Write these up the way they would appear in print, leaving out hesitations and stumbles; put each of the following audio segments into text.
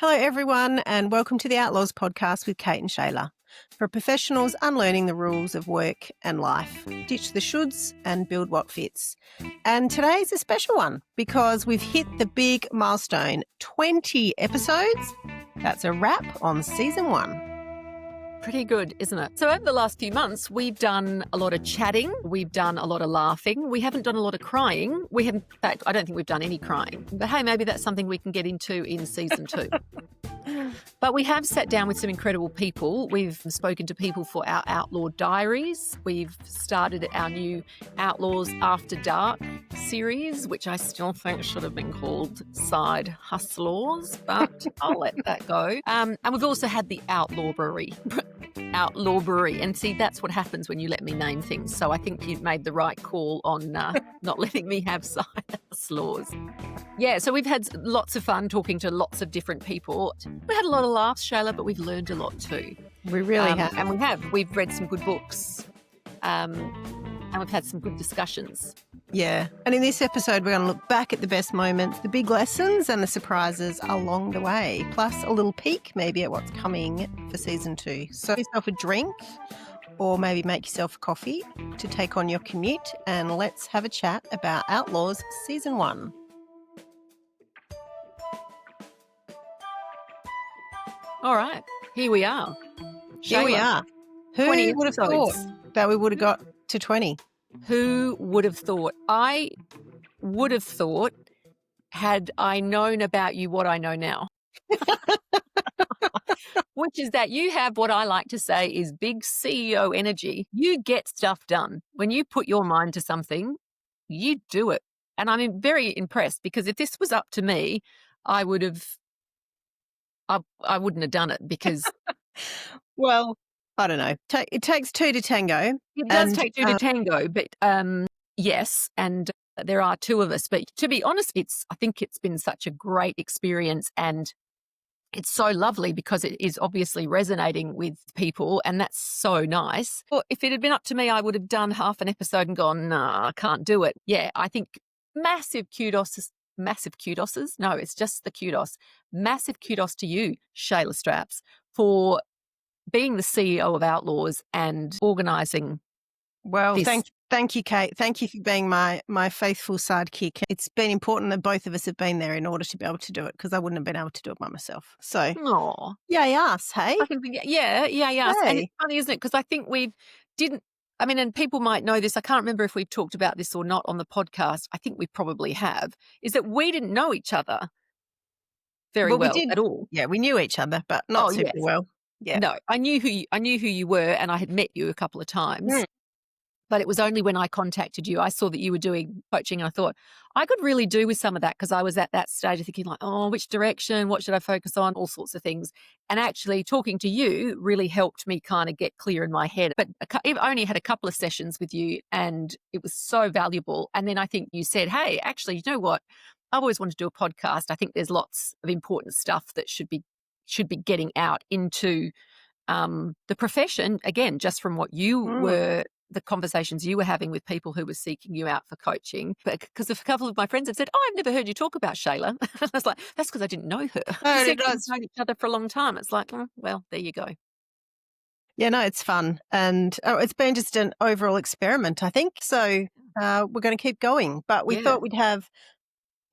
Hello, everyone, and welcome to the Outlaws Podcast with Kate and Shayla. For professionals unlearning the rules of work and life, ditch the shoulds and build what fits. And today's a special one because we've hit the big milestone, 20 episodes. That's a wrap on season 1. Pretty good, isn't it? So over the last few months, we've done a lot of chatting. We've done a lot of laughing. We haven't done a lot of crying. In fact, I don't think we've done any crying. But hey, maybe that's something we can get into in season 2. But we have sat down with some incredible people. We've spoken to people for our Outlaw Diaries. We've started our new Outlaws After Dark series, which I still think should have been called Side Hustlaws, but I'll let that go. And we've also had the Outlawbery. Outlawbery. And see, that's what happens when you let me name things. So I think you've made the right call on not letting me have Side Hustlaws. Yeah, so we've had lots of fun talking to lots of different people. We had a lot of laughs, Shayla, but we've learned a lot too. We really have. And we have. We've read some good books and we've had some good discussions. Yeah. And in this episode, we're going to look back at the best moments, the big lessons and the surprises along the way, plus a little peek maybe at what's coming for season 2. So yourself a drink or maybe make yourself a coffee to take on your commute, and let's have a chat about Outlaws season 1. All right, here we are. Here we are. Who would have thought that we would have got to 20? Who would have thought? I would have thought had I known about you what I know now. Which is that you have what I like to say is big CEO energy. You get stuff done. When you put your mind to something, you do it. And I'm very impressed because if this was up to me, I wouldn't have done it because... Well, I don't know. It takes 2 to tango. It does take 2 to tango, but yes, and there are 2 of us. But to be honest, I think it's been such a great experience, and it's so lovely because it is obviously resonating with people, and that's so nice. Well, if it had been up to me, I would have done half an episode and gone, nah, I can't do it. Yeah, I think massive kudos. No, it's just the kudos. Massive kudos to you, Shayla Straps, for being the CEO of Outlaws and organising. Well, thank you, Kate. Thank you for being my faithful sidekick. It's been important that both of us have been there in order to be able to do it, because I wouldn't have been able to do it by myself. So, yay us, hey? Yeah, us. Hey. And it's funny, isn't it? Because I think and people might know this. I can't remember if we've talked about this or not on the podcast. I think we probably have, is that we didn't know each other very well at all. Yeah, we knew each other, but not super well. Yeah. No, I knew who you were, and I had met you a couple of times. Mm. But it was only when I contacted you, I saw that you were doing coaching, and I thought I could really do with some of that, because I was at that stage of thinking like, oh, which direction? What should I focus on? All sorts of things. And actually talking to you really helped me kind of get clear in my head. But I only had a couple of sessions with you, and it was so valuable. And then I think you said, hey, actually, you know what? I've always wanted to do a podcast. I think there's lots of important stuff that should be getting out into the profession, again, just from what you were, the conversations you were having with people who were seeking you out for coaching. But because a couple of my friends have said, oh, I've never heard you talk about Shayla. I was like, that's because I didn't know her. Oh, We've known each other for a long time. It's like, well, there you go. Yeah, no, it's fun. And it's been just an overall experiment, I think. So we're going to keep going. But we thought we'd have,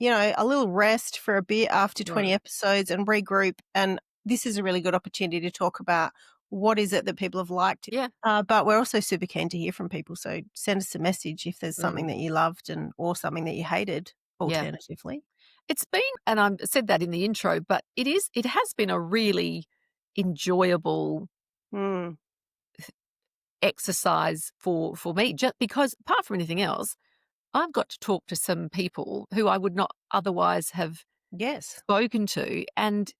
a little rest for a bit after 20 episodes and regroup. And this is a really good opportunity to talk about what is it that people have liked. Yeah. But we're also super keen to hear from people. So send us a message if there's something that you loved or something that you hated, alternatively. It's been, and I said that in the intro, but it has been a really enjoyable exercise for me, just because apart from anything else, I've got to talk to some people who I would not otherwise have spoken to, and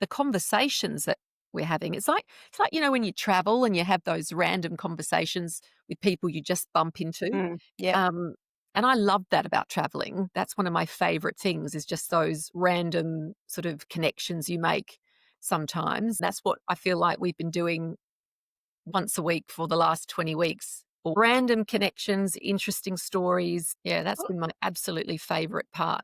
the conversations that we're having. It's like when you travel and you have those random conversations with people you just bump into. And I love that about traveling. That's one of my favorite things, is just those random sort of connections you make sometimes. That's what I feel like we've been doing once a week for the last 20 weeks. Random connections, interesting stories. Yeah, that's been my absolutely favorite part.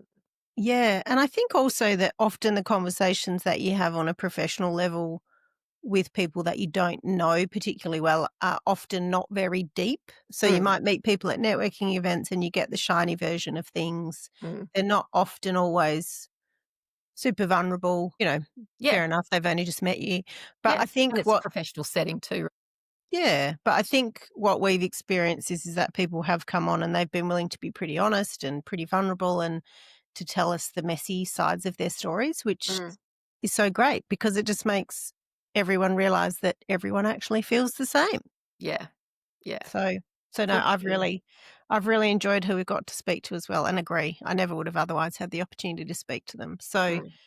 Yeah. And I think also that often the conversations that you have on a professional level with people that you don't know particularly well are often not very deep. So you Mm, might meet people at networking events and you get the shiny version of things. mm. They're not often always super vulnerable. Yeah, Fair enough. They've only just met you. But yeah, I think and it's a professional setting too. yeah, but I think what we've experienced is that people have come on and they've been willing to be pretty honest and pretty vulnerable and to tell us the messy sides of their stories, which Mm. is so great because it just makes everyone realize that everyone actually feels the same. Yeah, yeah, So so no, for sure. I've really enjoyed who we got to speak to as well and agree. I never would have otherwise had the opportunity to speak to them. So Mm.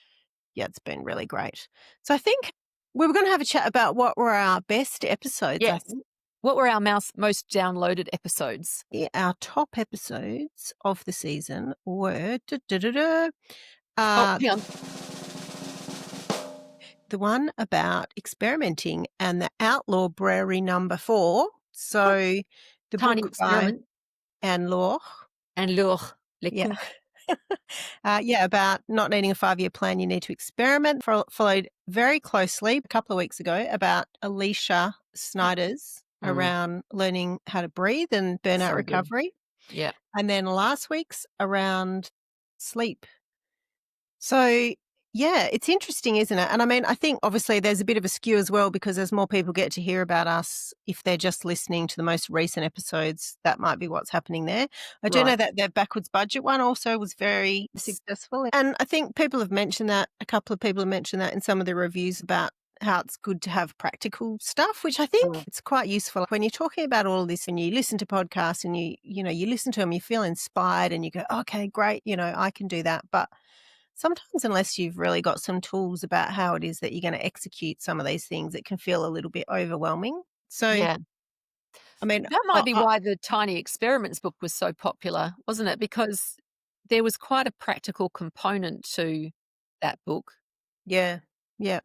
yeah, it's been really great. So I think we were going to have a chat about what were our best episodes. I Yes. think What were our most downloaded episodes? our top episodes of the season were Oh, uh, hang on. the one about experimenting and the Outlaw Brewery number 4. Oh, So the Tiny book by Experiment Anne Law. and Lure, Les Yeah. Coups. Yeah, about not needing a 5-year plan, you need to experiment. Followed very closely a couple of weeks ago about Alicia Snyder's Mm, around learning how to breathe and burnout so good. recovery. Yeah. And then last week's around sleep. So, yeah, it's interesting, isn't it? And I mean, I think obviously there's a bit of a skew as well because as more people get to hear about us, if they're just listening to the most recent episodes, that might be what's happening there. I do know Right. that their backwards budget one also was very successful. And I think people have mentioned that, a couple of people have mentioned that in some of the reviews about how it's good to have practical stuff, which I think Mm. it's quite useful. When you're talking about all of this and you listen to podcasts and you listen to them, you feel inspired and you go, okay, great, I can do that. But sometimes unless you've really got some tools about how it is that you're going to execute some of these things, it can feel a little bit overwhelming. So, Yeah. I mean, That might be why the Tiny Experiments book was so popular, wasn't it? Because there was quite a practical component to that book. yeah, yeah.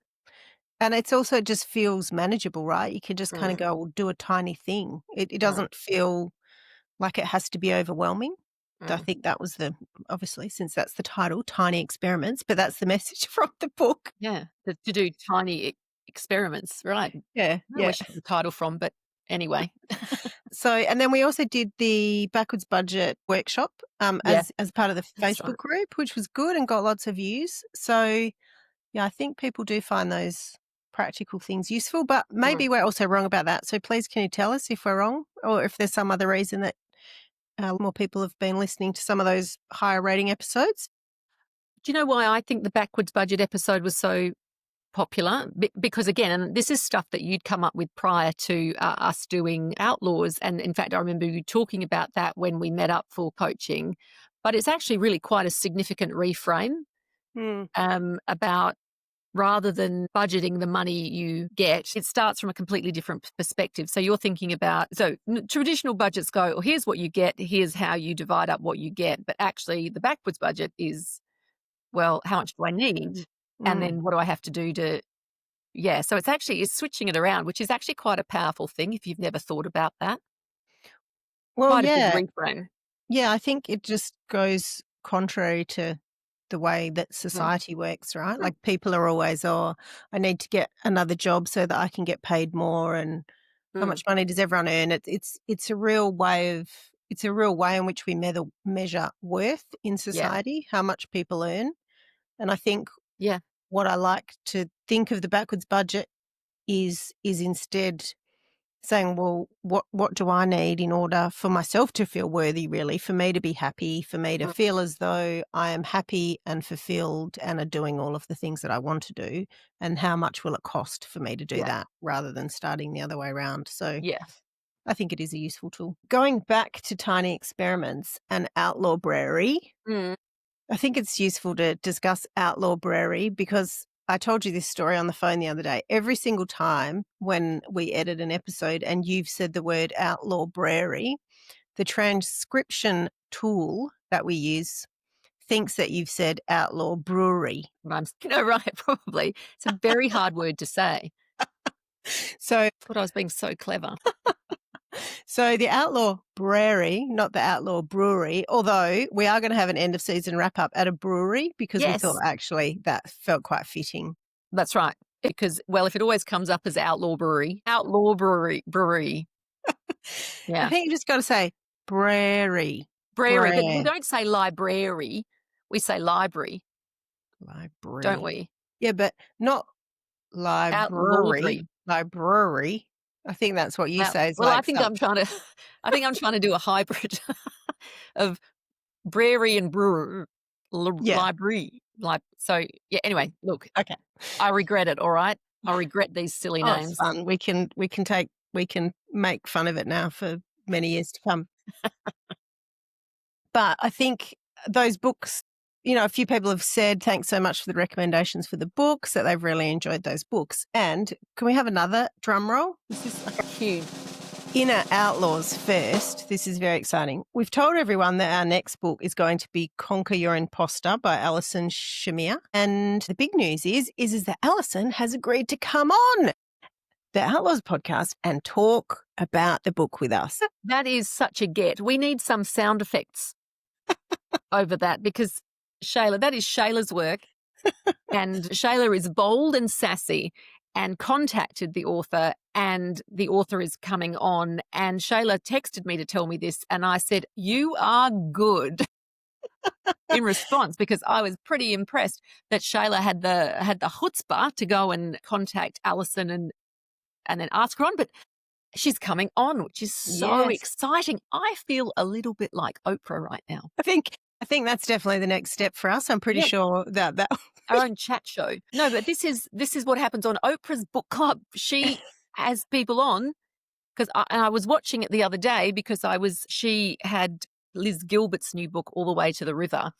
And it's also just feels manageable, right? You can just kind of Mm, go, well, do a tiny thing. It mm, doesn't feel like it has to be overwhelming. I mm. think that was obviously, since that's the title, Tiny Experiments, but that's the message from the book. Yeah. To do tiny experiments, right. I don't Yeah, know where yeah. she got the title from, but anyway. So, and then we also did the backwards budget workshop Yeah, as part of the that's right. Facebook group, which was good and got lots of views. So, yeah, I think people do find those practical things useful, but maybe Mm. we're also wrong about that. So, please, can you tell us if we're wrong or if there's some other reason that more people have been listening to some of those higher rating episodes? Do you know why I think the backwards budget episode was so popular? Because again, and this is stuff that you'd come up with prior to us doing Outlaws. And in fact, I remember you talking about that when we met up for coaching. But it's actually really quite a significant reframe Hmm. about rather than budgeting the money you get, it starts from a completely different perspective. So you're thinking about, traditional budgets go, well, here's what you get, here's how you divide up what you get. But actually, the backwards budget is, well, how much do I need? And Mm. then what do I have to do to, yeah. So it's switching it around, which is actually quite a powerful thing if you've never thought about that. Well, Quite a big yeah. reframe. Yeah, I think it just goes contrary to the way that Mm, society works, right? mm, Like people are always, oh, I need to get another job so that I can get paid more, and how mm. much money does everyone earn? It's a real way of it's a real way in which we measure worth in Yeah, society, how much people earn. And I think yeah, what I like to think of the backwards budget is instead saying, well, what do I need in order for myself to feel worthy, really, for me to be happy, for me to mm, feel as though I am happy and fulfilled and are doing all of the things that I want to do, and how much will it cost for me to do yeah, that rather than starting the other way around. So yeah. I think it is a useful tool. Going back to Tiny Experiments and Outlaw Brewery, Mm, I think it's useful to discuss Outlaw Brewery because I told you this story on the phone the other day. Every single time when we edit an episode and you've said the word Outlaw Brewery, the transcription tool that we use thinks that you've said Outlaw Brewery. rhymes. Right, probably. It's a very hard word to say. So Thought I was being so clever. So the Outlaw Brewery, not the Outlaw Brewery, although we are going to have an end of season wrap up at a brewery because we thought Yes, actually that felt quite fitting. that's right. Because, well, if it always comes up as Outlaw Brewery. I Yeah. think you just got to say brewery. Brewery, but we Brer. don't say library. We say library, don't Library. we? Yeah, but not library. Outlawry. Library. I think that's what you say is Well, I like think some. I'm trying to I think I'm trying to do a hybrid of brewery and brewer Yeah. library. So yeah, anyway, look, Okay. I regret it, all right? I regret these silly Oh, it's names. fun. We can make fun of it now for many years to come. But I think those books, a few people have said thanks so much for the recommendations for the books, that they've really enjoyed those books. And can we have another drum roll? This is Cue. Inner Outlaws first. This is very exciting. We've told everyone that our next book is going to be Conquer Your Imposter by Alison Shamir. And the big news is that Alison has agreed to come on the Outlaws podcast and talk about the book with us. That is such a get. We need some sound effects over that because that is Shayla's work. And Shayla is bold and sassy and contacted the author, and the author is coming on. And Shayla texted me to tell me this, and I said, "You are good." In response, because I was pretty impressed that Shayla had the chutzpah to go and contact Alison and then ask her on. But she's coming on, which is so Yes. exciting. I feel a little bit like Oprah right now. I think that's definitely the next step for us. I'm pretty Yeah. sure that Our own chat show. No, but this is what happens on Oprah's book club. She has people on because I was watching it the other day because she had Liz Gilbert's new book, All the Way to the River.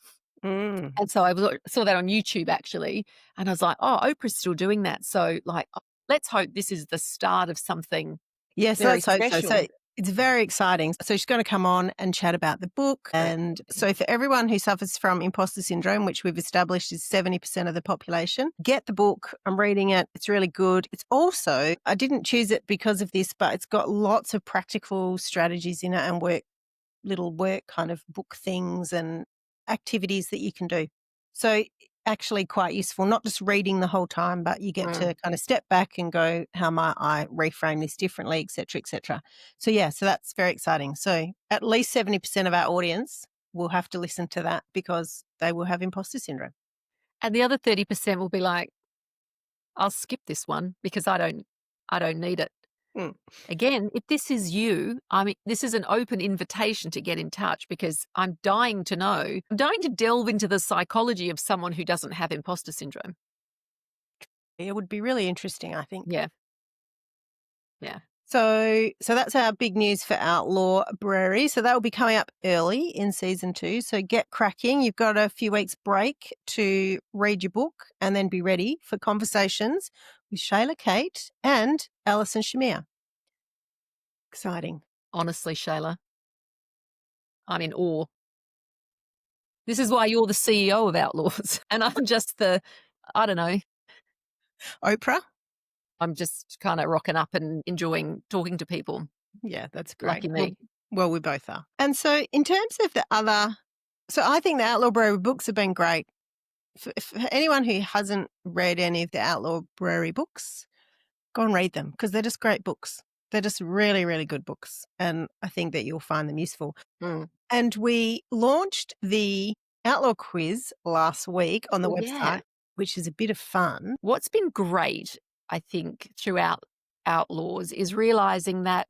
Mm. And so I saw that on YouTube actually. And I was like, oh, Oprah's still doing that. So like, let's hope this is the start of something. Yes, very let's hope so. special. So it's very exciting. So she's going to come on and chat about the book. And so for everyone who suffers from imposter syndrome, which we've established is 70% of the population, get the book. I'm reading it. It's really good. It's also, I didn't choose it because of this, but it's got lots of practical strategies in it and little work kind of book things and activities that you can do. So actually quite useful, not just reading the whole time, but you get to kind of step back and go, how might I reframe this differently, et cetera, et cetera. So yeah, so that's very exciting. So at least 70% of our audience will have to listen to that because they will have imposter syndrome. And the other 30% will be like, I'll skip this one because I don't need it. Again, if this is you, this is an open invitation to get in touch because I'm dying to know. I'm dying to delve into the psychology of someone who doesn't have imposter syndrome. It would be really interesting, I think. Yeah. Yeah. So that's our big news for Outlaw Brewery. So that will be coming up early in season 2. So get cracking. You've got a few weeks break to read your book and then be ready for conversations with Shayla Kate and Alison Shamir. Exciting. Honestly, Shayla, I'm in awe. This is why you're the CEO of Outlaws and I'm just I don't know. Oprah? I'm just kind of rocking up and enjoying talking to people. Yeah, that's great. Lucky me. Well, we both are. And so in terms of so I think the Outlaw Brewery books have been great. For anyone who hasn't read any of the Outlaw Brewery books, go and read them because they're just great books. They're just really, really good books. And I think that you'll find them useful. And we launched the Outlaw quiz last week on the website, which is a bit of fun. What's been great, I think, throughout Outlaws is realizing that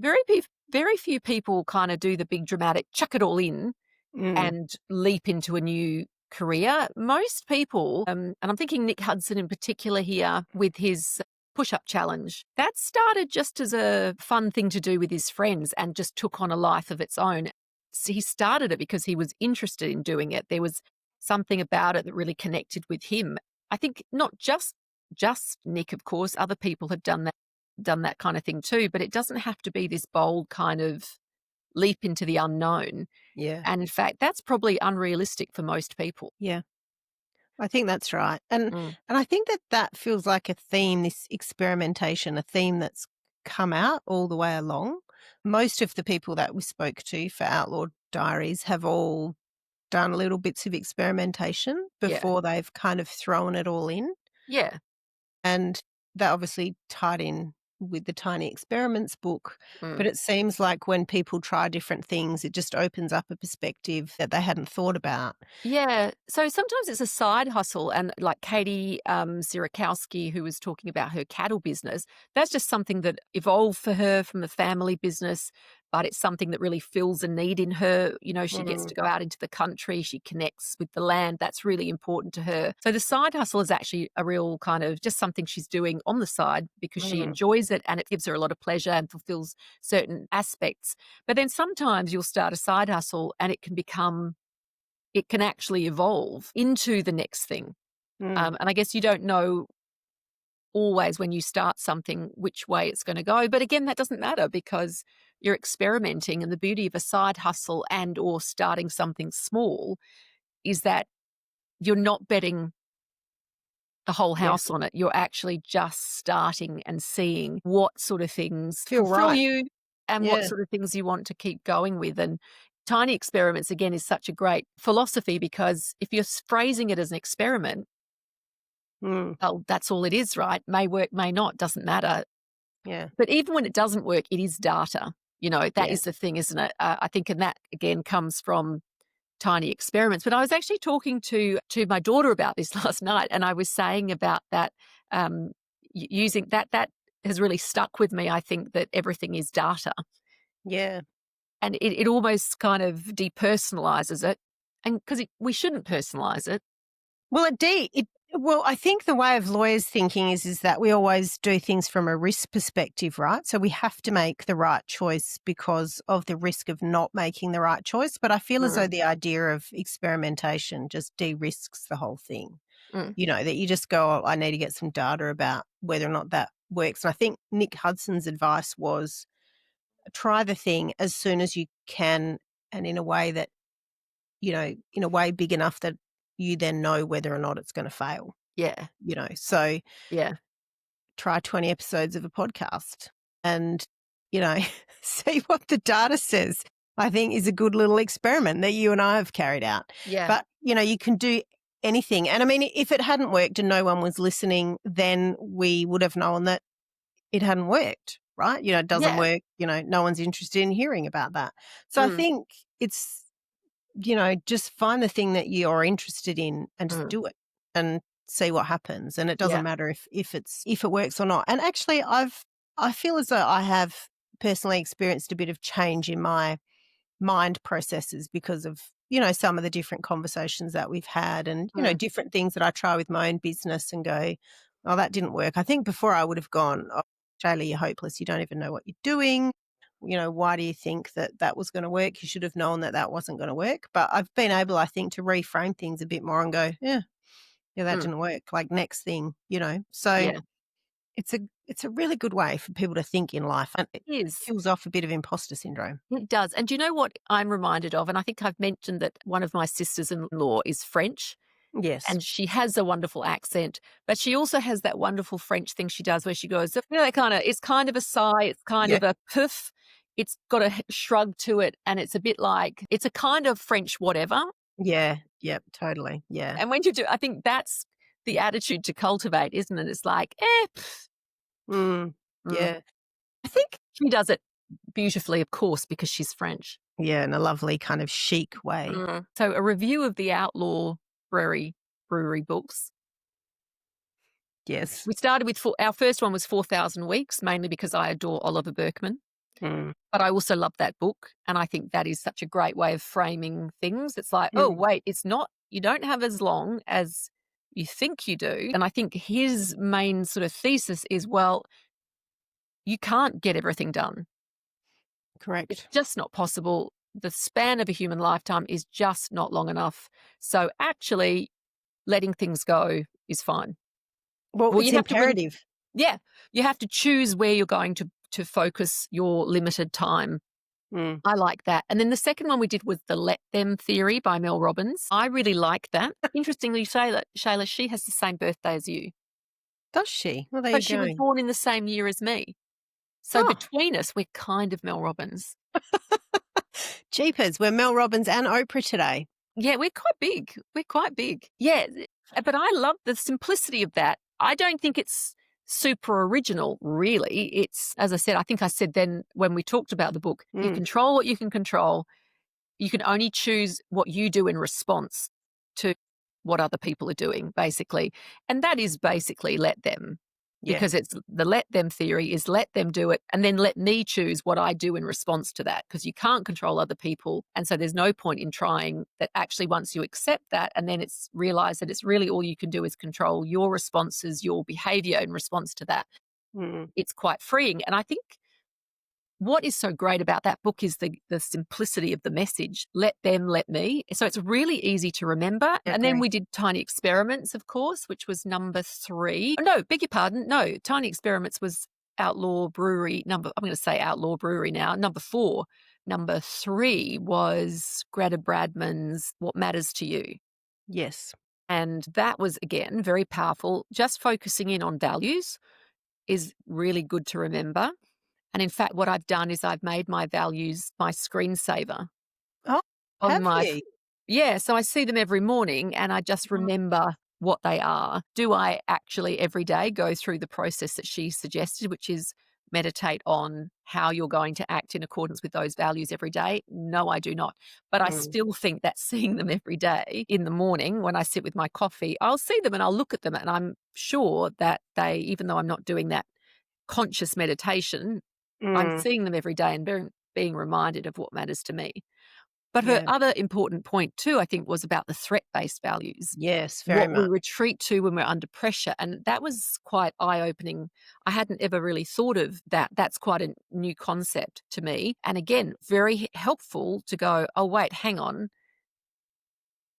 very few people kind of do the big dramatic chuck it all in and leap into a new career. Most people, and I'm thinking Nick Hudson in particular here with his push-up challenge, that started just as a fun thing to do with his friends and just took on a life of its own. So he started it because he was interested in doing it. There was something about it that really connected with him. I think not just Nick, of course, other people have done that kind of thing too, but it doesn't have to be this bold kind of leap into the unknown. Yeah. And in fact, that's probably unrealistic for most people. Yeah. I think that's right. And I think that feels like a theme, this experimentation, a theme that's come out all the way along. Most of the people that we spoke to for Outlaw Diaries have all done little bits of experimentation Yeah. before they've kind of thrown it all in. Yeah. And that obviously tied in with the Tiny Experiments book. But Mm. it seems like when people try different things, it just opens up a perspective that they hadn't thought about. Yeah. So sometimes it's a side hustle. And like Katie Sierakowski, who was talking about her cattle business, that's just something that evolved for her from the family business. But it's something that really fills a need in her. You know, she gets Mm, to go out into the country. She connects with the land. That's really important to her. So the side hustle is actually a real kind of just something she's doing on the side because she mm, enjoys it and it gives her a lot of pleasure and fulfills certain aspects. But then sometimes you'll start a side hustle and it can actually evolve into the next thing. mm, And I guess you don't know always when you start something which way it's going to go. But again, that doesn't matter because you're experimenting. And the beauty of a side hustle and or starting something small is that you're not betting the whole yeah, house on it. You're actually just starting and seeing what sort of things feel fulfill right. you and what Yeah. sort of things you want to keep going with. And tiny experiments, again, is such a great philosophy because if you're phrasing it as an experiment, Mm, well, that's all it is, right? May work, may not, doesn't matter. yeah. But even when it doesn't work, it is data. You know, that Yeah. is the thing, isn't it? I think, and that again comes from tiny experiments. But I was actually talking to my daughter about this last night, and I was saying about that using that has really stuck with me. I think that everything is data, Yeah. and it almost kind of depersonalizes it, and because we shouldn't personalize it. Well, well, I think the way of lawyers thinking is that we always do things from a risk perspective, right? So we have to make the right choice because of the risk of not making the right choice. But I feel as though Mm, the idea of experimentation just de-risks the whole thing. mm, You know, that you just go, oh, I need to get some data about whether or not that works. And I think Nick Hudson's advice was try the thing as soon as you can and in a way that, in a way big enough that you then know whether or not it's going to fail, yeah, So yeah, try 20 episodes of a podcast and, you know, see what the data says, I think is a good little experiment that you and I have carried out. yeah, But, you can do anything. And I mean, if it hadn't worked and no one was listening, then we would have known that it hadn't worked, right? It doesn't yeah. work, no one's interested in hearing about that. So I Mm, think it's, just find the thing that you're interested in and just mm, do it and see what happens. And it doesn't yeah, matter if it works or not. And actually I feel as though I have personally experienced a bit of change in my mind processes because of, some of the different conversations that we've had and, mm, different things that I try with my own business and go, oh, that didn't work. I think before I would have gone, oh, Shayla, you're hopeless. You don't even know what you're doing. Why do you think that that was going to work? You should have known that that wasn't going to work. But I've been able, I think, to reframe things a bit more and go, yeah, that mm, didn't work. Like next thing. So yeah. it's a really good way for people to think in life. And it It is. kills off a bit of imposter syndrome. It does. And do you know what I'm reminded of? And I think I've mentioned that one of my sisters-in-law is French Yes. and she has a wonderful accent, but she also has that wonderful French thing she does where she goes, that kind of, it's kind of a sigh, it's kind Yeah. of a poof, it's got a shrug to it. And it's a bit like, it's a kind of French whatever. Yeah. Yep. Totally. Yeah. And when you do, I think that's the attitude to cultivate, isn't it? It's like, pff, Mm, mm. yeah. I think, She does it beautifully, of course, because she's French. yeah, in a lovely kind of chic way. So a review of the Outlaw brewery books. Yes. We started with our first one was 4,000 Weeks, mainly because I adore Oliver Burkeman. Mm, But I also love that book. And I think that is such a great way of framing things. It's like, oh, mm, wait, it's not, you don't have as long as you think you do. And I think his main sort of thesis is, well, you can't get everything done. It's correct. just not possible. The span of a human lifetime is just not long enough. So actually, letting things go is fine. Well, Well, it's you have to really, imperative. yeah, you have to choose where you're going to focus your limited time. Mm. I like that. And then the second one we did was the Let Them Theory by Mel Robbins. I really like that. Interestingly, Shayla, she has the same birthday as you, Does she? Well, there you but she was go. born in the same year as me. So Oh, between us, we're kind of Mel Robbins. jeepers, we're Mel Robbins and Oprah today. Yeah, we're quite big. We're quite big. Yeah, but I love the simplicity of that. I don't think it's super original, really. It's, as I said, I think I said then when we talked about the book, you Mm, control what you can control. You can only choose what you do in response to what other people are doing, basically. And that is basically let them, yeah. because it's the let them theory is let them do it and then let me choose what I do in response to that, because you can't control other people. And so there's no point in trying that. Actually, once you accept that and then it's realize that it's really all you can do is control your responses, your behavior in response to that. Mm, It's quite freeing. And I think what is so great about that book is the simplicity of the message. Let them, let me. So it's really easy to remember. I And then agree. we did Tiny Experiments, of course, which was number 3. Oh, no, beg your pardon. No, Tiny Experiments was Outlaw Brewery I'm going to say Outlaw Brewery now, number 4. Number 3 was Greta Bradman's What Matters to You. Yes. And that was, again, very powerful. Just focusing in on values is really good to remember. And in fact, what I've done is I've made my values my screensaver Oh, on have my you? yeah, so I see them every morning and I just Oh, remember what they are. Do I actually every day go through the process that she suggested, which is meditate on how you're going to act in accordance with those values every day? No, I do not. But I mm, still think that seeing them every day in the morning when I sit with my coffee, I'll see them and I'll look at them and I'm sure that they, even though I'm not doing that conscious meditation, I'm mm, seeing them every day and being reminded of what matters to me. But her yeah. other important point too, I think, was about the threat-based values, Yes, very what we much. retreat to when we're under pressure. And that was quite eye-opening. I hadn't ever really thought of that. That's quite a new concept to me. And again, very helpful to go, oh, wait, hang on.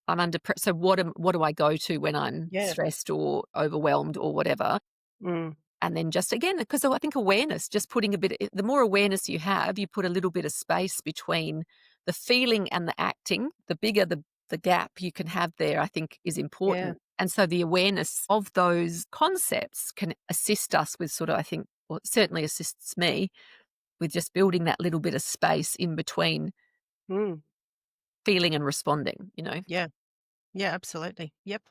I'm under pressure. So what do I go to when I'm Yeah. stressed or overwhelmed or whatever? Mm, And then just again, because I think awareness, just putting the more awareness you have, you put a little bit of space between the feeling and the acting, the bigger the gap you can have there, I think is yeah. important. And so the awareness of those concepts can assist us with sort of, I think, well, it certainly assists me with just building that little bit of space in between Mm, feeling and responding. yeah. Yeah, absolutely. Yep.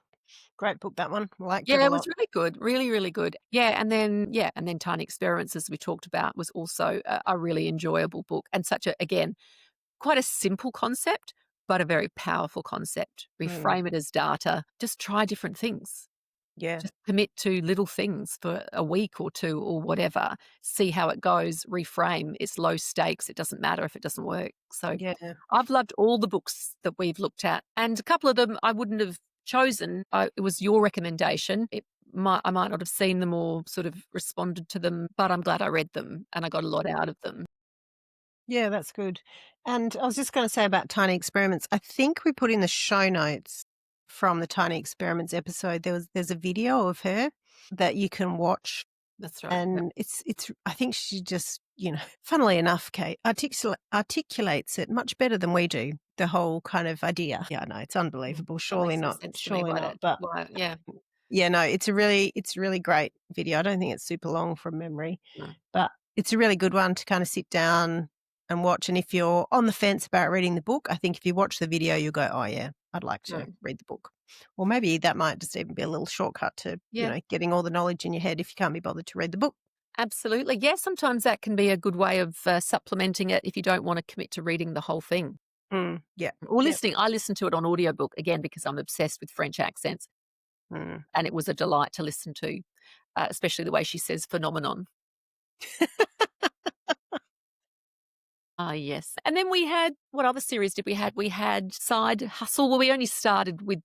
Great book, that one. Liked it Yeah, a it was lot. really good, really, really good. Yeah, and then Tiny Experiments, as we talked about, was also a really enjoyable book and such a, again, quite a simple concept, but a very powerful concept. Mm, Reframe it as data. Just try different things. yeah. Just commit to little things for a week or 2 or whatever. See how it goes. Reframe. It's low stakes. It doesn't matter if it doesn't work. So Yeah. I've loved all the books that we've looked at, and a couple of them I wouldn't have chosen. It was your recommendation. I might not have seen them or sort of responded to them, but I'm glad I read them and I got a lot out of them. Yeah, that's good. And I was just going to say about Tiny Experiments, I think we put in the show notes from the Tiny Experiments episode, there's a video of her that you can watch. That's right. Yep. And it's I think she just, funnily enough, Kate, articulates it much better than we do, the whole kind of idea. Yeah, no, it's unbelievable. That makes no Not, sense to me surely why not. that. But Why? Yeah. yeah, no, it's a really great video. I don't think it's super long from memory, No. but it's a really good one to kind of sit down and watch. And if you're on the fence about reading the book, I think if you watch the video, you'll go, oh yeah, I'd like to No. read the book. Or maybe that might just even be a little shortcut to, Yeah. getting all the knowledge in your head if you can't be bothered to read the book. Absolutely. Yeah, sometimes that can be a good way of supplementing it if you don't want to commit to reading the whole thing. Mm, yeah. Or Yep. listening. I listen to it on audiobook again because I'm obsessed with French accents, Mm. and it was a delight to listen to, especially the way she says phenomenon. Ah, yes. And then we had, what other series did we had? We had Side Hustle. Well, we only started with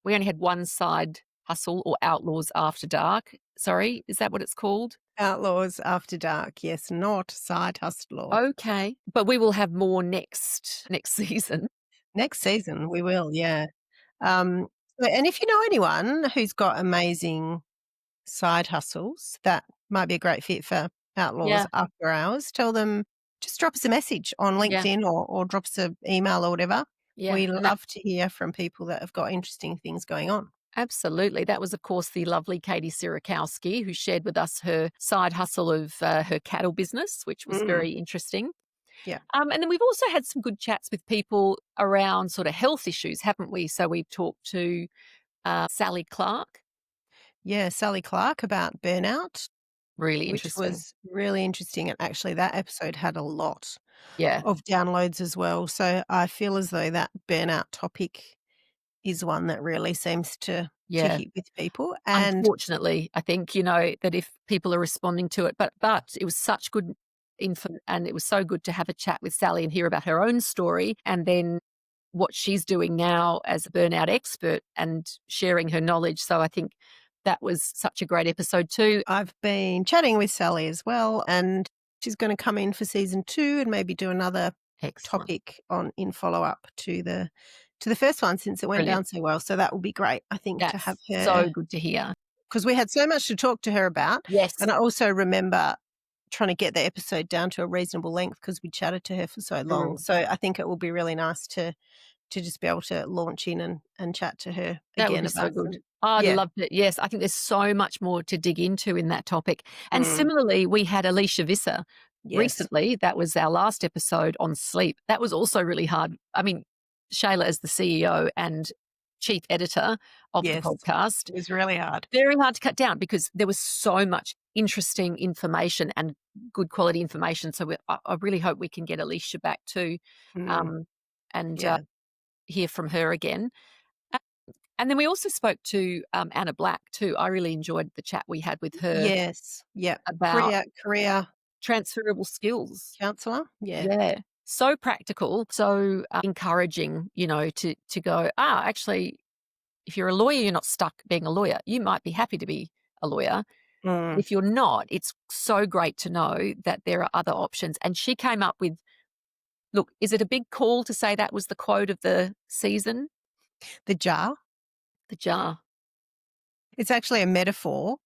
we only had one Side Hustle, or Outlaws After Dark. Sorry, is that what it's called? Outlaws After Dark. Yes, not Side Hustle. Okay. But we will have more next season. Next season, we will, yeah. Um, and if you know anyone who's got amazing side hustles that might be a great fit for Outlaws Yeah. After Hours, tell them, just drop us a message on Yeah. LinkedIn or drop us an email or whatever. Yeah. We And that love to hear from people that have got interesting things going on. Absolutely. That was, of course, the lovely Katie Sirakowski, who shared with us her side hustle of her cattle business, which was Mm, very interesting. yeah. And then we've also had some good chats with people around sort of health issues, haven't we? So we've talked to Sally Clark, Yeah, Sally Clark about burnout, really which interesting. was really interesting. And actually, that episode had a lot Yeah, of downloads as well. So I feel as though that burnout topic is one that really seems to yeah. hit with people. And Unfortunately, I think, that if people are responding to it, but it was such good info, and it was so good to have a chat with Sally and hear about her own story, and then what she's doing now as a burnout expert and sharing her knowledge. So I think that was such a great episode too. I've been chatting with Sally as well, and she's going to come in for season 2 and maybe do another Excellent. topic on in follow up to the first one since it went Brilliant. down so well. So that will be great, I think, to have That's so her good to hear. because we had so much to talk to her about. Yes. And I also remember trying to get the episode down to a reasonable length because we chatted to her for so long. Mm. So I think it will be really nice to just be able to launch in and chat to her That would again be so about good. some I'd yeah. love it. Yes, I think there's so much more to dig into in that topic. And Mm, similarly, we had Alicia Visser yes. recently. That was our last episode on sleep. That was also really hard. I mean, Shayla is the CEO and chief editor of the Yes. podcast. It was really hard. Very hard to cut down because there was so much interesting information and good quality information. So I really hope we can get Alicia back too, Mm, um, and yeah. hear from her again. And then we also spoke to Anna Black too. I really enjoyed the chat we had with her Yes. Yeah. about Career transferable skills. counsellor. Yeah. Yeah. So practical, so encouraging, to go, actually, if you're a lawyer, you're not stuck being a lawyer. You might be happy to be a lawyer. Mm. If you're not, it's so great to know that there are other options. And she came up with, look, is it a big call to say that was the quote of the season? The jar. The jar. It's actually a metaphor,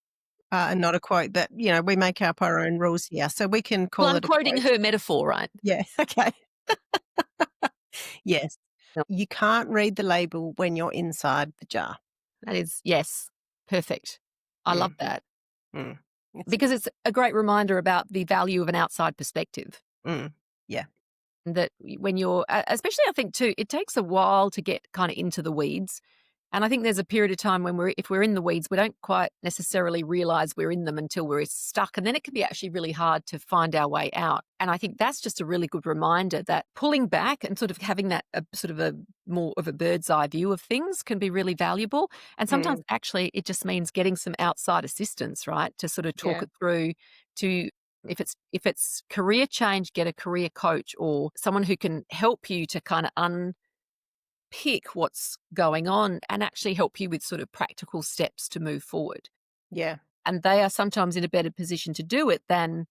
and not a quote, but, we make up our own rules here, so we can Well, call I'm it a quoting quote. her metaphor, right? Yeah, okay. Yes. No. You can't read the label when you're inside the jar. That is, yes, perfect. I love Mm, that mm. It's because it's a great reminder about the value of an outside perspective. yeah. That when you're, especially I think too, it takes a while to get kind of into the weeds. And I think there's a period of time when if we're in the weeds, we don't quite necessarily realize we're in them until we're stuck. And then it can be actually really hard to find our way out. And I think that's just a really good reminder that pulling back and sort of having that sort of a more of a bird's eye view of things can be really valuable. And sometimes Mm, actually it just means getting some outside assistance, right? To sort of talk yeah. it through to if it's career change, get a career coach or someone who can help you to kind of pick what's going on and actually help you with sort of practical steps to move forward. Yeah. And they are sometimes in a better position to do it than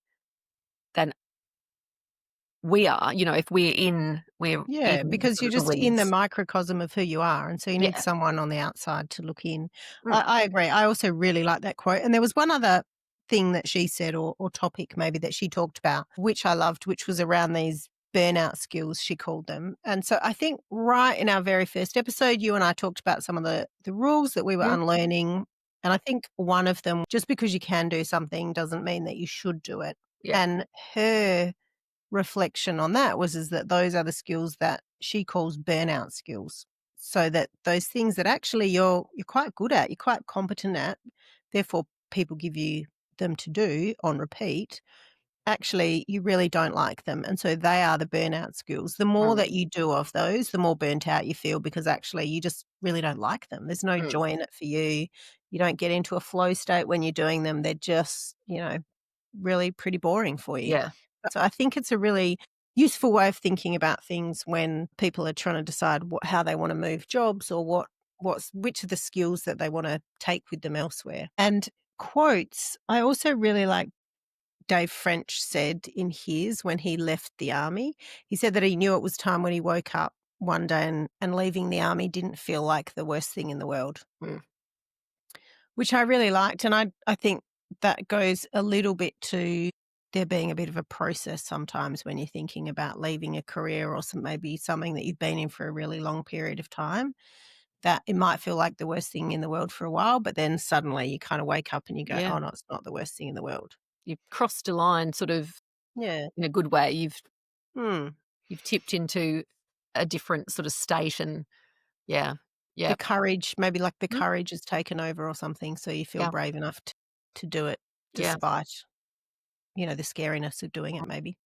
we are. If we're in Yeah, because sort you're of the just in the weeds. microcosm of who you are, and so you need Yeah. someone on the outside to look in. Mm. I agree. I also really like that quote, and there was one other thing that she said or topic maybe that she talked about, which I loved, which was around these burnout skills, she called them. And so I think right in our very first episode, you and I talked about some of the rules that we were Mm. unlearning, and I think one of them, just because you can do something doesn't mean that you should do it. Yeah. And her reflection on that was is that those are the skills that she calls burnout skills. So that those things that actually you're quite good at, you're quite competent at, therefore people give you them to do on repeat, actually you really don't like them. And so they are the burnout skills. The more Mm. that you do of those, the more burnt out you feel because actually you just really don't like them. There's no Mm. joy in it for you. You don't get into a flow state when you're doing them. They're just, really pretty boring for you. Yeah. So I think it's a really useful way of thinking about things when people are trying to decide how they want to move jobs or which of the skills that they want to take with them elsewhere. And quotes, I also really like Dave French said in his when he left the army. He said that he knew it was time when he woke up one day and leaving the army didn't feel like the worst thing in the world, Mm. which I really liked. And I think that goes a little bit to there being a bit of a process sometimes when you're thinking about leaving a career or maybe something that you've been in for a really long period of time, that it might feel like the worst thing in the world for a while, but then suddenly you kind of wake up and you go, Yeah. oh, no, it's not the worst thing in the world. You've crossed a line sort of Yeah. in a good way. Hmm. You've tipped into a different sort of state and yeah. The Yeah. courage, maybe like the Mm, courage has taken over or something, so you feel yeah. brave enough to do it Yeah. despite, the scariness of doing it maybe.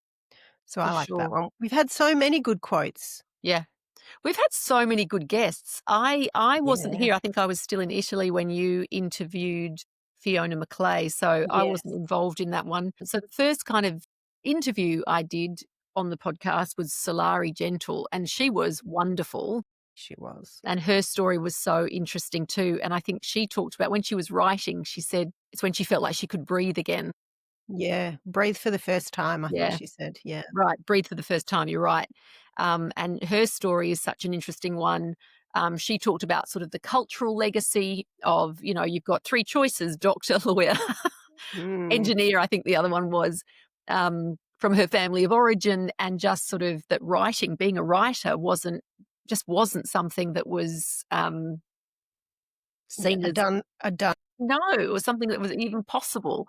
So For I like that sure. one. We've had so many good quotes. Yeah. We've had so many good guests. I wasn't Yeah. here. I think I was still in Italy when you interviewed Fiona Maclay, so I wasn't Yes, involved in that one. So the first kind of interview I did on the podcast was Solari Gentle, and she was wonderful. she was. And her story was so interesting too. And I think she talked about when she was writing, she said it's when she felt like she could breathe again. Yeah, breathe for the first time, I think Yeah. she said. Yeah. Right, breathe for the first time, you're right. And her story is such an interesting one. She talked about sort of the cultural legacy of, you've got three choices: doctor, lawyer, Mm. engineer, I think the other one was, from her family of origin, and just sort of that writing, being a writer wasn't something that was Yeah, seen a as, done. no, it was something that was even possible.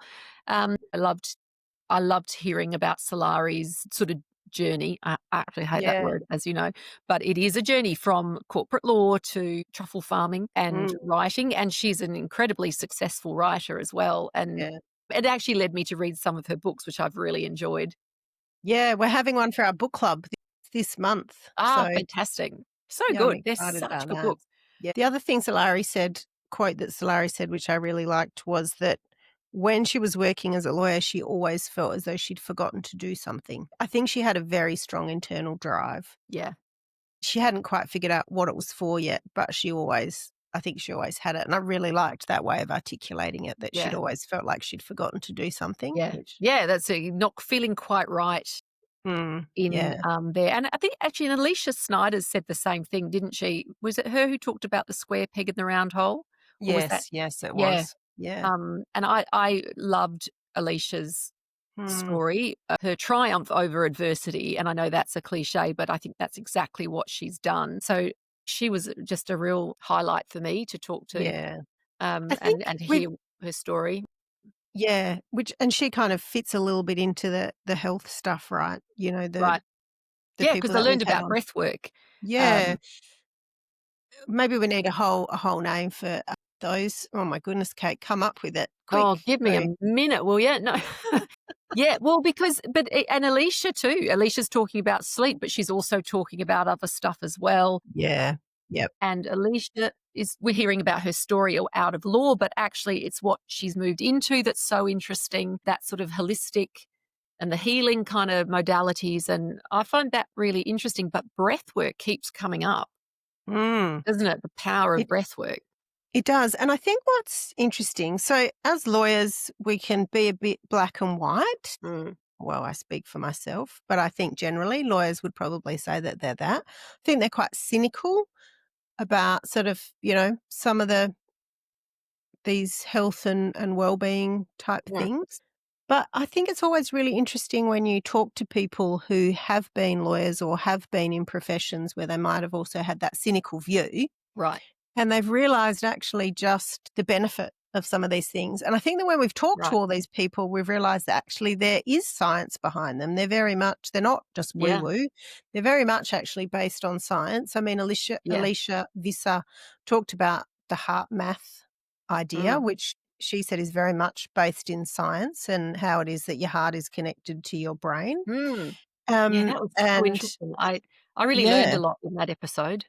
I loved hearing about Solari's sort of journey. I actually hate that Yeah. word, as you know, but it is a journey from corporate law to truffle farming and Mm. writing. And she's an incredibly successful writer as well. And Yeah. it actually led me to read some of her books, which I've really enjoyed. Yeah, we're having one for our book club this month. Ah, So, fantastic. So yeah, I'm good. They're excited such about good that. books. Yeah. The other thing Solari said, quote that Solari said, which I really liked, was that when she was working as a lawyer, she always felt as though she'd forgotten to do something. I think she had a very strong internal drive. Yeah. She hadn't quite figured out what it was for yet, but I think she always had it. And I really liked that way of articulating it, that she'd Yeah. always felt like she'd forgotten to do something, Yeah. which, Yeah. That's not feeling quite right in yeah. there. And I think actually Alicia Snyder's said the same thing, didn't she? Was it her who talked about the square peg in the round hole? Or was that? Yes, yes, it Yeah. was. Yeah. And I loved Alicia's Mm, story, her triumph over adversity. And I know that's a cliche, but I think that's exactly what she's done. So she was just a real highlight for me to talk to, yeah. I think and to we've hear her story. yeah, and she kind of fits a little bit into the health stuff, right? The Right. the Yeah, because people I that we've learned had about on. breath work. Yeah. Um, Maybe we need a whole name for those. Oh my goodness, Kate, come up with it Oh, quick. give me a So, minute, will you? No. Yeah, well, and Alicia too. Alicia's talking about sleep, but she's also talking about other stuff as well. yeah. Yep. And we're hearing about her story out of law, but actually it's what she's moved into that's so interesting, that sort of holistic and the healing kind of modalities. And I find that really interesting. But breath work keeps coming up, Mm. doesn't it? The power of It breath work. it does. And I think what's interesting, so as lawyers, we can be a bit black and white. Mm, Well, I speak for myself, but I think generally lawyers would probably say that they're that. I think they're quite cynical about sort of, some of these health and well-being type yeah, things. But I think it's always really interesting when you talk to people who have been lawyers or have been in professions where they might have also had that cynical view, right, and they've realized actually just the benefit of some of these things. And I think that when we've talked to right. all these people, we've realized that actually there is science behind them. They're not just woo Yeah, woo. They're very much actually based on science. I mean, yeah. Alicia Visser talked about the heart math idea, Mm, which she said is very much based in science and how it is that your heart is connected to your brain. mm. Yeah, Um, that was so and interesting. I really learned yeah, a lot in that episode,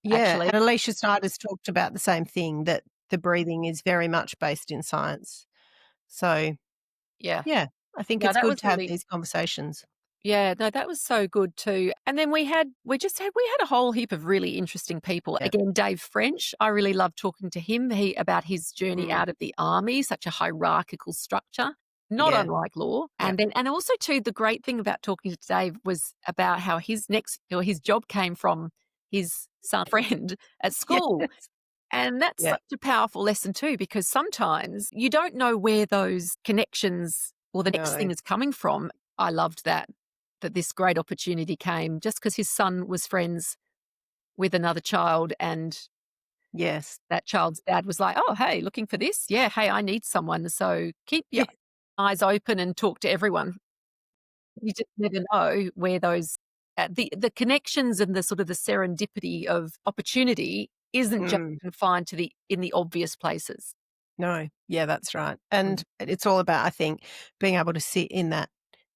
yeah, actually. and Alicia Snyder's talked about the same thing, that the breathing is very much based in science. So, Yeah. yeah, I think Yeah, it's that good was to have really these conversations. yeah, no, that was so good too. And then we had a whole heap of really interesting people. Yeah. Again, Dave French, I really loved talking to him about his journey Mm, out of the army, such a hierarchical structure, not yeah, unlike law. yeah. And also too, the great thing about talking to Dave was about how his job came from his son friend at school. Yes. And that's Yeah. such a powerful lesson too, because sometimes you don't know where those connections or the next No. thing is coming from. I loved that this great opportunity came just because his son was friends with another child, and Yes. That child's dad was like, "Oh, hey, looking for this? Yeah, hey, I need someone. So keep your Yeah. eyes open and talk to everyone." You just never know where those the connections and the sort of the serendipity of opportunity isn't just Mm. confined to the in the obvious places. No. Yeah, that's right. Mm. And it's all about, I think, being able to sit in that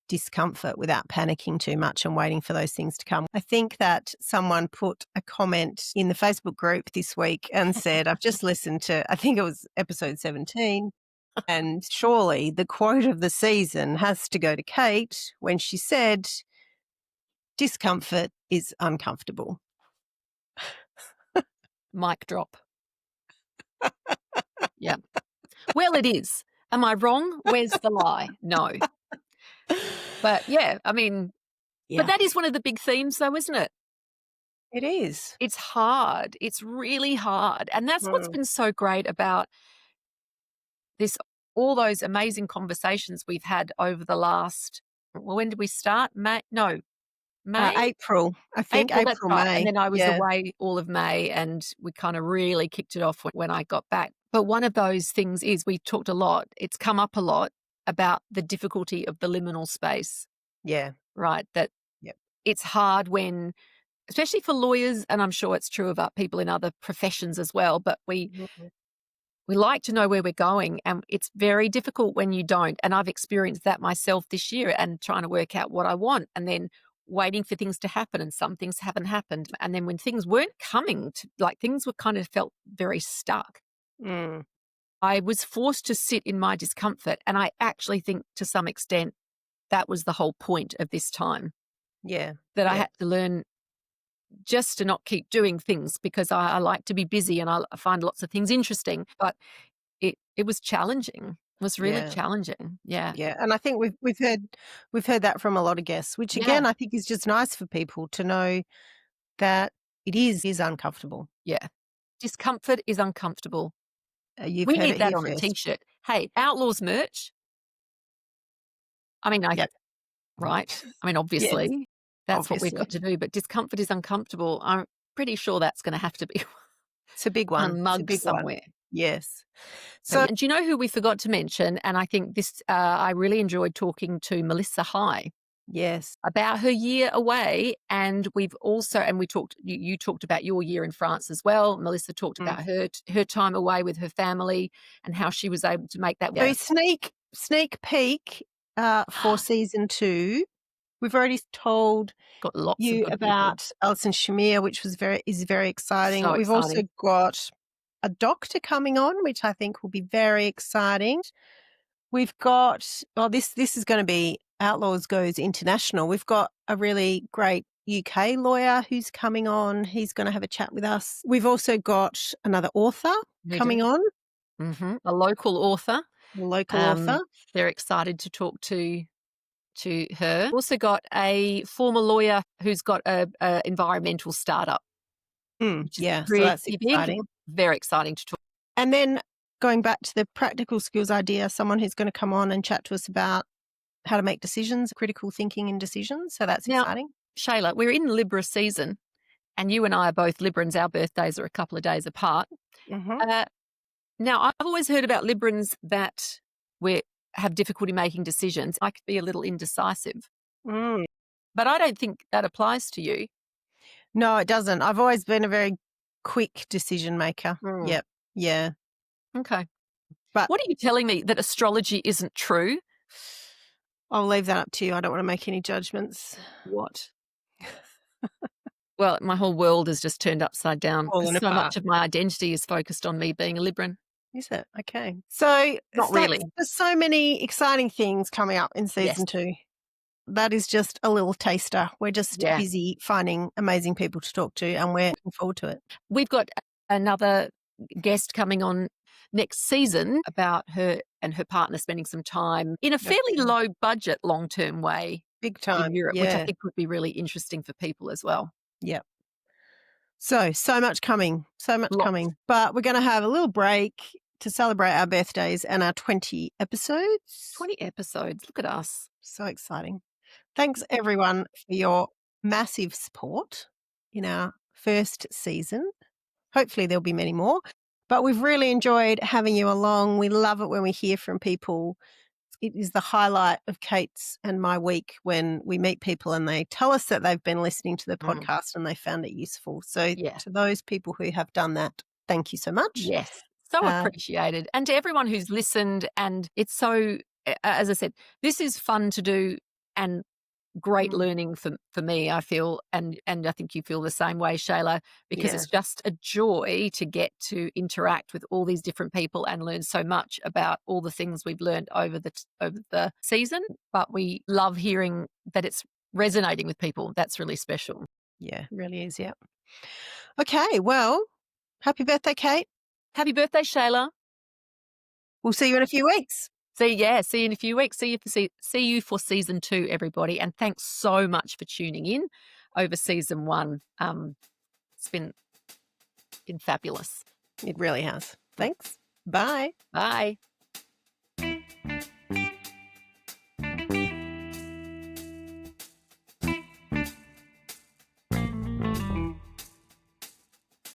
discomfort without panicking too much and waiting for those things to come. I think that someone put a comment in the Facebook group this week and said, I've just listened to, I think it was episode 17, and surely the quote of the season has to go to Kate when she said, discomfort is uncomfortable. Mic drop. Yeah. Well, it is. Am I wrong? Where's the lie? No. But yeah, I mean, but Yeah, that is one of the big themes though, isn't it? it is. It's hard. It's really hard. And that's what's Mm. been so great about this all those amazing conversations we've had over the last well, when did we start? May? No, May? April, I think April, that's April, right. And May. then I was Yeah, away all of May and we kind of really kicked it off when I got back. But one of those things is we talked a lot, it's come up a lot about the difficulty of the liminal space, yeah, right? That yep. it's hard when, especially for lawyers, and I'm sure it's true about people in other professions as well, but Mhm. we like to know where we're going and it's very difficult when you don't. And I've experienced that myself this year and trying to work out what I want and then waiting for things to happen and some things haven't happened. And then when things weren't coming to like things were kind of felt very stuck. Mm, I was forced to sit in my discomfort. And I actually think to some extent that was the whole point of this time yeah, that I yeah, had to learn just to not keep doing things because I like to be busy and I find lots of things interesting. But it was challenging. It was really yeah, challenging. Yeah. yeah. And I think we've heard that from a lot of guests, which Yeah. again I think is just nice for people to know that it is uncomfortable. Yeah. Discomfort is uncomfortable. You've We heard need it that here on a first. T-shirt. Hey, Outlaws merch. I mean, Yep. right. I mean, Yes, obviously, that's what we've obviously. got to do, but discomfort is uncomfortable. I'm pretty sure that's gonna have to be It's a big on a one. It's a mug big one. somewhere. Yes. So, So yeah. And do you know who we forgot to mention? And I think this, I really enjoyed talking to Melissa High yes. about her year away. And we've also, and we talked, you talked about your year in France as well. Melissa talked Mm. about her time away with her family and how she was able to make that So work. sneak peek for season 2. We've already told Got lots of you good people. about Alison Shamir, which is very exciting. So We've also exciting. got a doctor coming on, which I think will be very exciting. We've got this is going to be Outlaws goes international. We've got a really great UK lawyer who's coming on. He's going to have a chat with us. We've also got another author We coming do. on, A local author. a local author. They're excited to talk to her. Also got a former lawyer who's got a environmental startup, which is Yeah, so pretty that's big. exciting. Very exciting to talk. And then going back to the practical skills idea, someone who's going to come on and chat to us about how to make decisions, critical thinking in decisions. So that's Now, exciting. Shayla, we're in Libra season, and you and I are both Librans. Our birthdays are a couple of days apart. Mm-hmm. Uh, Now, I've always heard about Librans that we have difficulty making decisions. I could be a little indecisive, Mm. but I don't think that applies to you. No, it doesn't. I've always been a very quick decision maker. Mm. Yep. Yeah. Okay. But What are you telling me that astrology isn't true? I'll leave that up to you. I don't want to make any judgments. What? Well, my whole world has just turned upside down Falling because so apart. much of my identity is focused on me being a Libran. Is it? Okay. So Not really. there's so many exciting things coming up in Yes. season 2. That is just a little taster. We're just Yeah. busy finding amazing people to talk to, and we're looking forward to it. We've got another guest coming on next season about her and her partner spending some time in a fairly Okay. low budget, long term way Big in time. Europe, which I Yeah. think would be really interesting for people as well. Yep. So much coming. So much Lots. coming. But we're going to have a little break to celebrate our birthdays and our 20 episodes. 20 episodes. Look at us. So exciting. Thanks everyone for your massive support in our first season. hopefully there'll be many more. But we've really enjoyed having you along. We love it when we hear from people. It is the highlight of Kate's and my week when we meet people and they tell us that they've been listening to the podcast and they found it useful. So to those people who have done that, thank you so much. Yes, so appreciated. And to everyone who's listened, and it's so, as I said, this is fun to do and great learning for me, I feel, and I think you feel the same way, Shayla, because it's just a joy to get to interact with all these different people and learn so much about all the things we've learned over the season. But we love hearing that it's resonating with people. That's really special. Yeah, it really is, yeah. Okay, well, happy birthday, Kate. Happy birthday, Shayla. We'll see you in a few weeks. See you in a few weeks. See you for season 2, everybody. And thanks so much for tuning in over season 1. It's been fabulous. It really has. Thanks. Bye. Bye.